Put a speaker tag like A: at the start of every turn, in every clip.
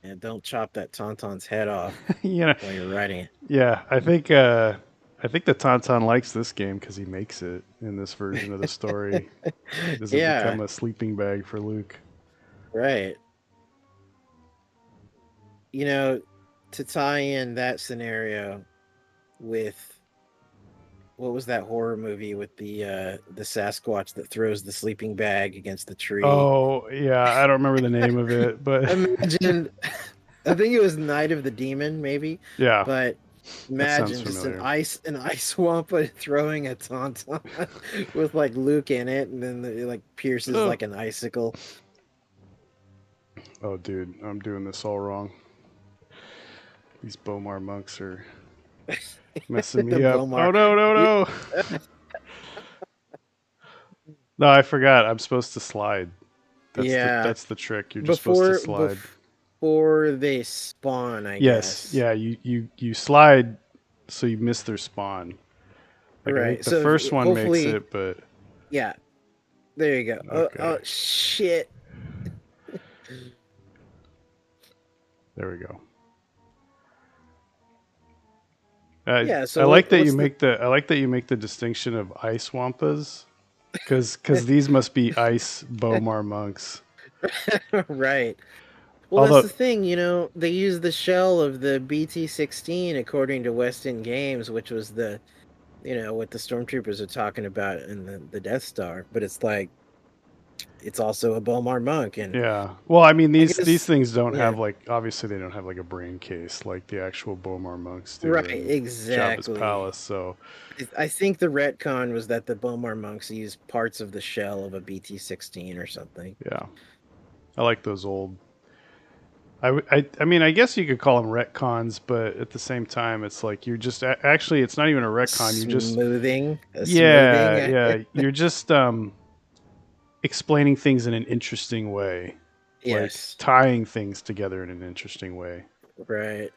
A: And don't chop that tauntaun's head off
B: you know,
A: while you're riding it.
B: yeah, I think the Tauntaun likes this game because he makes it in this version of the story. Does it
A: Yeah,
B: become a sleeping bag for Luke?
A: right. You know, to tie in that scenario with what was that horror movie with the Sasquatch that throws the sleeping bag against the tree?
B: Oh yeah, I don't remember the name of it, but
A: Imagine, I think it was Night of the Demon, maybe,
B: yeah,
A: but
B: that sounds
A: imagine just
B: familiar.
A: an ice swamp throwing a tauntaun with like Luke in it, and then it like pierces
B: Oh,
A: like an icicle.
B: oh, dude, I'm doing this all wrong. These Bomar monks are messing
A: The
B: me up. Oh
A: Bomar.
B: no, no,
A: You,
B: no! No, I forgot. I'm supposed to slide.
A: yeah,
B: That's the trick. You're just supposed to
A: before
B: slide.
A: before they spawn, I
B: Yes,
A: guess.
B: yeah. You slide, so you miss their spawn. Like I think
A: Right.
B: the
A: So
B: first one makes
A: hopefully,
B: it, but
A: yeah. There you go. Oh,
B: okay,
A: oh shit.
B: there we go.
A: Yeah.
B: I
A: So
B: like that you
A: what's the
B: make the I like that you make the distinction of ice wampas because these must be ice Bomar monks.
A: right? Well, that's
B: Although,
A: the thing, they use the shell of the BT-16 according to West End Games, which was what the stormtroopers are talking about in the Death Star, but it's like it's also a Bomar monk, and
B: yeah. Well, I mean
A: I
B: these
A: guess
B: things don't
A: yeah,
B: have like obviously they don't have like a brain case like the actual Bomar monks do
A: right,
B: in Jabba's
A: exactly.
B: palace. So
A: I think the retcon was that the Bomar monks use parts of the shell of a BT-16 or something.
B: yeah, I like those old. I mean I guess you could call them retcons, but at the same time it's like you're just actually it's not even a retcon. You just
A: A
B: yeah
A: smoothing.
B: yeah you're just explaining things in an interesting way, like
A: Yes,
B: tying things together in an interesting way.
A: right.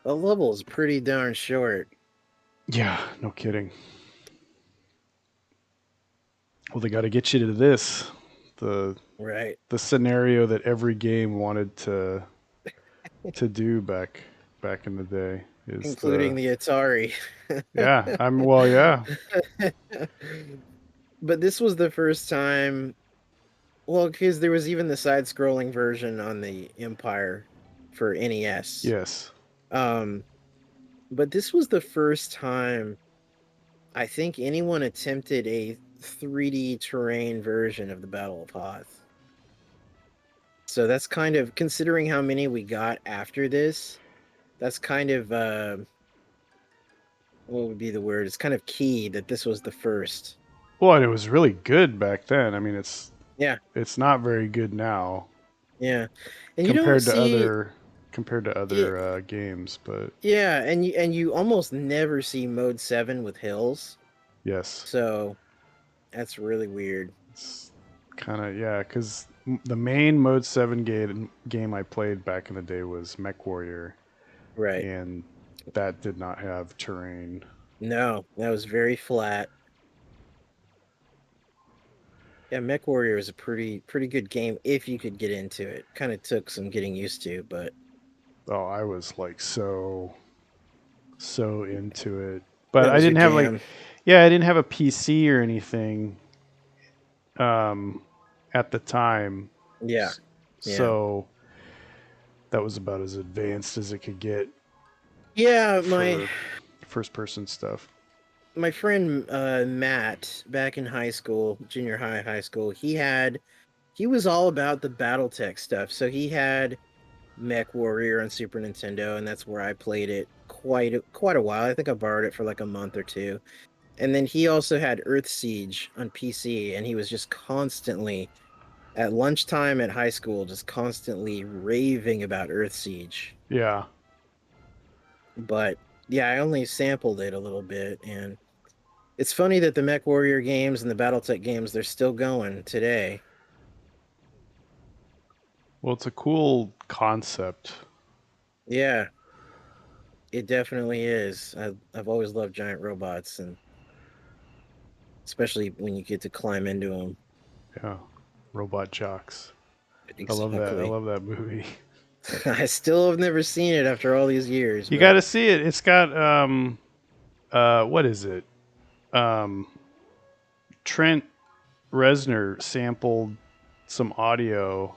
A: The level is pretty darn short.
B: Yeah, no kidding. Well, they got to get you to this the
A: Right.
B: the scenario that every game wanted to do back in the day is
A: Including
B: the
A: the Atari.
B: yeah I'm well yeah
A: But this was the first time, well, because there was even the side-scrolling version on the Empire for NES.
B: yes
A: Um, but this was the first time I think anyone attempted a 3D terrain version of the Battle of Hoth. So that's kind of considering how many we got after this. That's kind of what would be the word? It's kind of key that this was the first.
B: well and it was really good back then. I mean
A: Yeah,
B: it's not very good now
A: yeah, and you don't
B: compared to
A: see it.
B: other games, but
A: Yeah, and you almost never see mode 7 with hills.
B: yes
A: So that's really weird.
B: it's kind of yeah because the main mode 7 game I played back in the day was Mech Warrior,
A: Right.
B: and that did not have terrain.
A: No, that was very flat. Yeah, Mech Warrior is a pretty good game if you could get into it. Kind of took some getting used to, but
B: Oh, I was like so into it. But
A: that
B: I
A: was your
B: didn't have like
A: jam.
B: yeah, I didn't have a PC or anything um at the time.
A: Yeah.
B: S-
A: Yeah.
B: So that was about as advanced as it could get
A: Yeah,
B: for first person stuff.
A: my friend Matt back in high school, junior high school, he was all about the BattleTech stuff. So he had Mech Warrior on Super Nintendo, and that's where I played it quite a while. I think I borrowed it for like a month or two. And then he also had Earth Siege on PC, and he was just constantly at lunchtime at high school, just constantly raving about Earth Siege.
B: Yeah.
A: But yeah, I only sampled it a little bit, and it's funny that the Mech Warrior games and the BattleTech games they're still going today.
B: Well, it's a cool concept.
A: Yeah, it definitely is. I've always loved giant robots, and especially when you get to climb into them.
B: Yeah. Robot jocks. I love that. I
A: Exactly.
B: love that movie.
A: I still have never seen it after all these years,
B: You got
A: but
B: to see it. It's got what is it? Um, Trent Reznor sampled some audio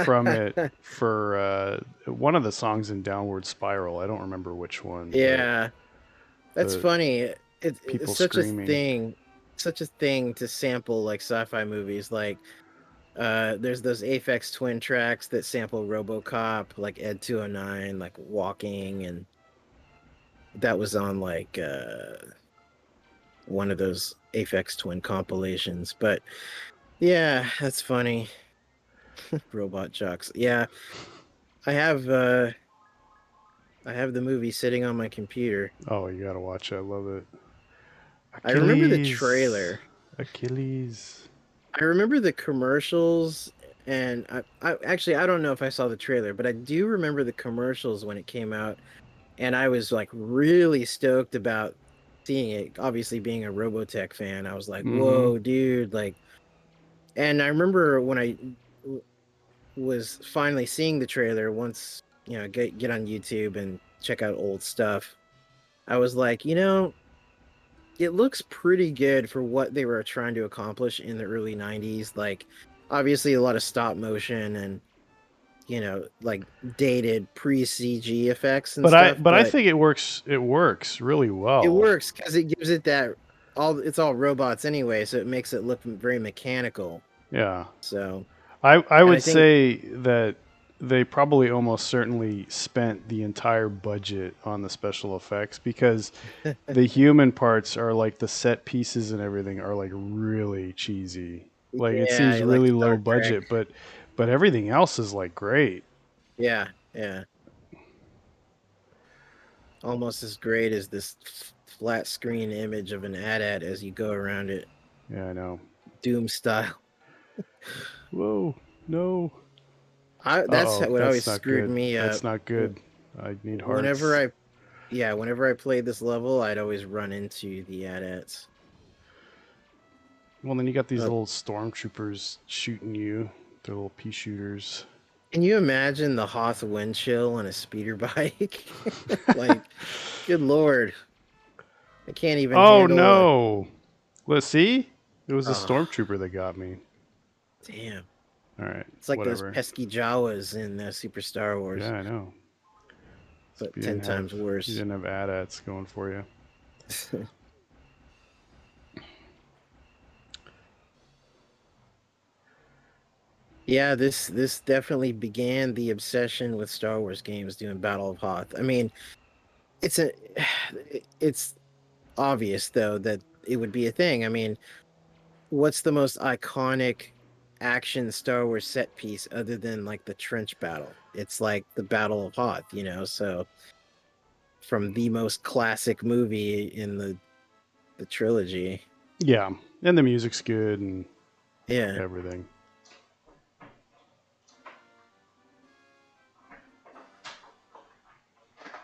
B: from it for one of the songs in Downward Spiral. I don't remember which one, but
A: yeah, that's
B: the
A: funny. It's
B: people screaming.
A: such a thing to sample like sci-fi movies. Like, there's those Aphex Twin tracks that sample RoboCop, like Ed 209, like Walking, and that was on like one of those Aphex Twin compilations. But yeah, that's funny. Robot Jocks. Yeah, I have uh I have the movie sitting on my computer.
B: Oh, you gotta watch it. I love it.
A: I remember the
B: Achilles,
A: trailer.
B: Achilles.
A: I remember the commercials, and I actually I don't know if I saw the trailer, but I do remember the commercials when it came out, and I was like really stoked about seeing it. Obviously, being a Robotech fan, I was like,
B: Mm-hmm.
A: "Whoa, dude!" Like, and I remember when I was finally seeing the trailer once, get on YouTube and check out old stuff. I was like, it looks pretty good for what they were trying to accomplish in the early 90s. Like, obviously, a lot of stop motion and, like dated pre CG effects and stuff,
B: But I
A: but
B: think it works. It works really
A: it
B: well.
A: works because it gives it that it's all robots anyway, so it makes it look very mechanical.
B: Yeah.
A: So,
B: I
A: and
B: would
A: I think,
B: say that they probably almost certainly spent the entire budget on the special effects because the human parts are like the set pieces and everything are like really cheesy. Like it seems
A: yeah, like
B: really low
A: Star Trek.
B: budget, but everything else is like great.
A: Yeah, yeah. Almost as great as this flat screen image of an AT-AT as you go around it,
B: Yeah, I know.
A: Doom style.
B: Whoa, no.
A: That's
B: Uh-oh,
A: what always
B: that's not
A: screwed
B: good.
A: me up.
B: That's not good. I need
A: Whenever
B: hearts.
A: whenever I played this level, I'd always run into the AT-ATs.
B: Well, then you got these
A: Uh,
B: little stormtroopers shooting you. They're little pea shooters.
A: can you imagine the Hoth wind chill on a speeder bike? Like, good lord, I can't even
B: Oh
A: handle a.
B: no! Let's see. It was a
A: Oh,
B: stormtrooper that got me.
A: damn!
B: All right,
A: It's like those
B: whatever.
A: pesky Jawas in Super Star
B: Yeah,
A: Wars,
B: I know.
A: but
B: You
A: 10 times worse.
B: didn't have AT-ATs going for you.
A: Yeah, this definitely began the obsession with Star Wars games doing Battle of Hoth. I mean, it's a it's obvious though that it would be a thing. I mean, what's the most iconic action Star Wars set piece other than like the trench battle? It's like the Battle of Hoth. So from the most classic movie in the trilogy.
B: Yeah, and the music's good and
A: Yeah.
B: everything.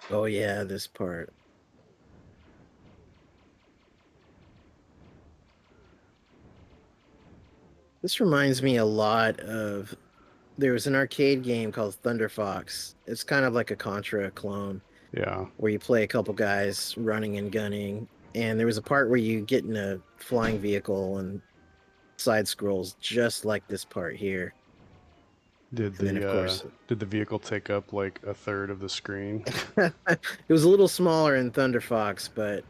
A: Oh yeah, this part. This reminds me a lot of there was an arcade game called Thunder Fox. It's kind of like a Contra clone
B: Yeah,
A: where you play a couple guys running and gunning. And there was a part where you get in a flying vehicle and side scrolls just like this part here.
B: did
A: And then, of course,
B: the vehicle take up like a third of the screen?
A: it was a little smaller in Thunder Fox, but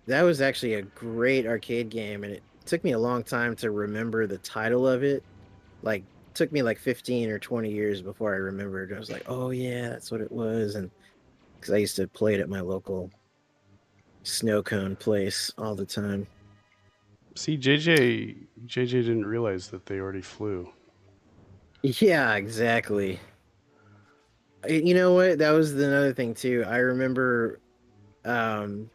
A: that was actually a great arcade game. And it took me a long time to remember the title of it. Like, took me like 15 or 20 years before I remembered. I was like, oh, yeah, that's what it was. And because I used to play it at my local snow cone place all the time.
B: See, JJ didn't realize that they already flew.
A: Yeah, exactly. You know what? That was another thing too. I remember um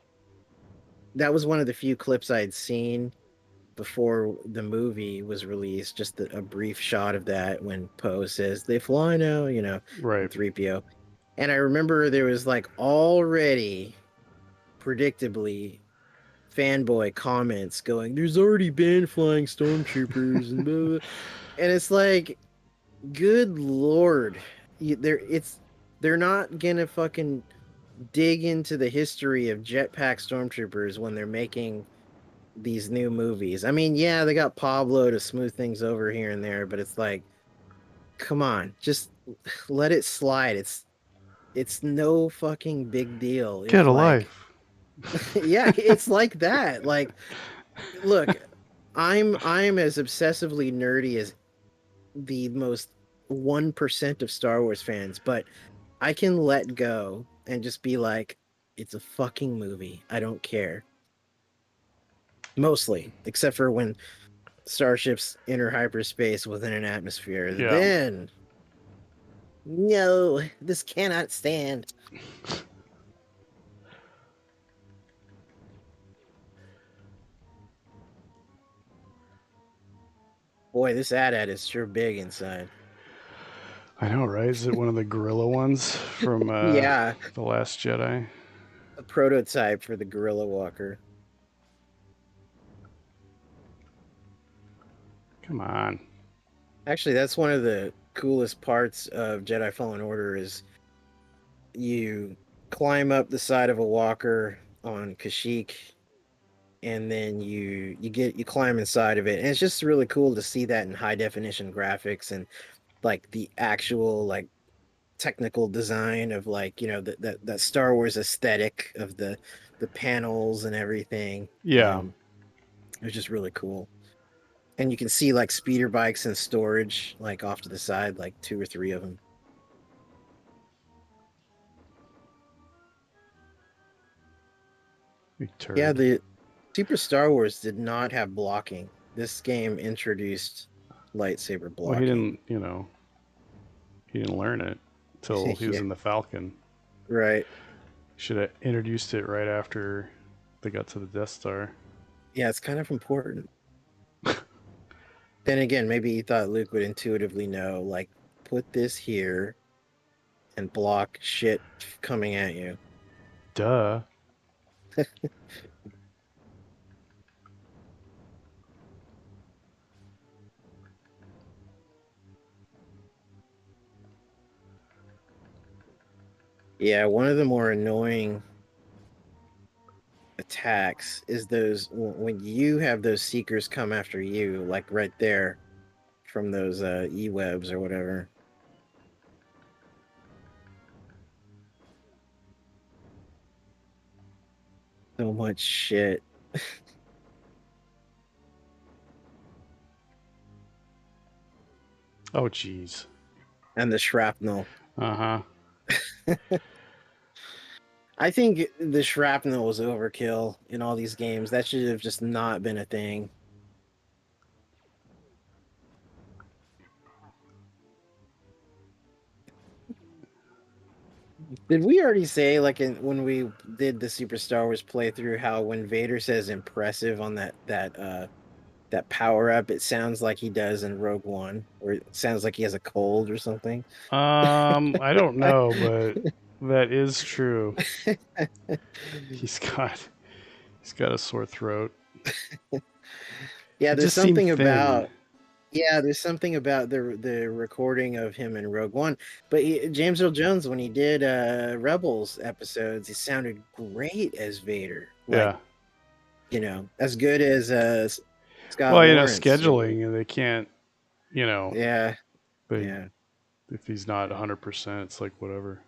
A: that was one of the few clips I'd seen before the movie was released, just a brief shot of that when Poe says they fly now, and
B: Right.
A: 3PO. And I remember there was like already predictably fanboy comments going, there's already been flying stormtroopers and blah, blah. And it's like Good Lord. They're not gonna fucking dig into the history of jetpack stormtroopers when they're making these new movies. I mean, yeah, they got Pablo to smooth things over here and there, but it's like, come on, just let it slide. It's no fucking big deal
B: Get
A: if
B: a
A: like
B: life.
A: yeah, it's like that. Like, look, I'm as obsessively nerdy as the most 1% of Star Wars fans, but I can let go and just be like, it's a fucking movie. I don't care. Mostly, except for when starships enter hyperspace within an atmosphere.
B: Yeah.
A: Then, no, this cannot stand. Boy, this AT-AT is sure big inside.
B: I know, right? Is it one of the gorilla ones from
A: Yeah,
B: The Last Jedi?
A: a prototype for the Gorilla Walker.
B: Come on.
A: Actually, that's one of the coolest parts of Jedi Fallen Order is you climb up the side of a walker on Kashyyyk, and then you climb inside of it, and it's just really cool to see that in high definition graphics and like the actual like technical design of like that Star Wars aesthetic of the panels and everything.
B: Yeah.
A: It was just really cool. And you can see like speeder bikes in storage, like off to the side, like two or three of them.
B: You
A: Yeah,
B: turd.
A: the Super Star Wars did not have blocking. This game introduced lightsaber
B: Well, he
A: blocking.
B: didn't, he didn't learn it until he was
A: Yeah,
B: in the Falcon.
A: right.
B: Should have introduced it right after they got to the Death Star.
A: Yeah, it's kind of important. Then again, maybe he thought Luke would intuitively know, like, put this here and block shit coming at you.
B: Duh.
A: Yeah, one of the more annoying attacks is those when you have those seekers come after you, like right there from those e-webs or whatever. So much shit.
B: Oh, jeez.
A: And the shrapnel.
B: Uh huh.
A: I think the shrapnel was overkill in all these games. That should have just not been a thing. Did we already say, like, when we did the Super Star Wars playthrough, how when Vader says "impressive" on that power up, it sounds like he does in Rogue One, or it sounds like he has a cold or something.
B: I don't know, but that is true. He's got he's got a sore throat.
A: Yeah,
B: He just seemed thin.
A: there's something about the recording of him in Rogue One. But James Earl Jones, when he did Rebels episodes, he sounded great as Vader. Like,
B: Yeah.
A: as good as Scott
B: Well,
A: Lawrence.
B: scheduling, and they can't, you know,
A: Yeah,
B: they
A: yeah,
B: if he's not 100%, it's like whatever.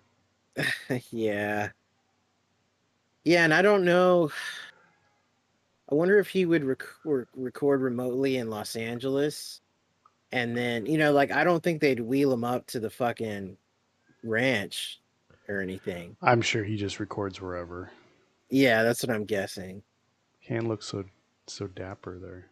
A: yeah, yeah. And I don't know. I wonder if he would record remotely in Los Angeles, and then like I don't think they'd wheel him up to the fucking ranch or anything.
B: I'm sure he just records wherever.
A: Yeah, that's what I'm guessing.
B: Hand looks so dapper there.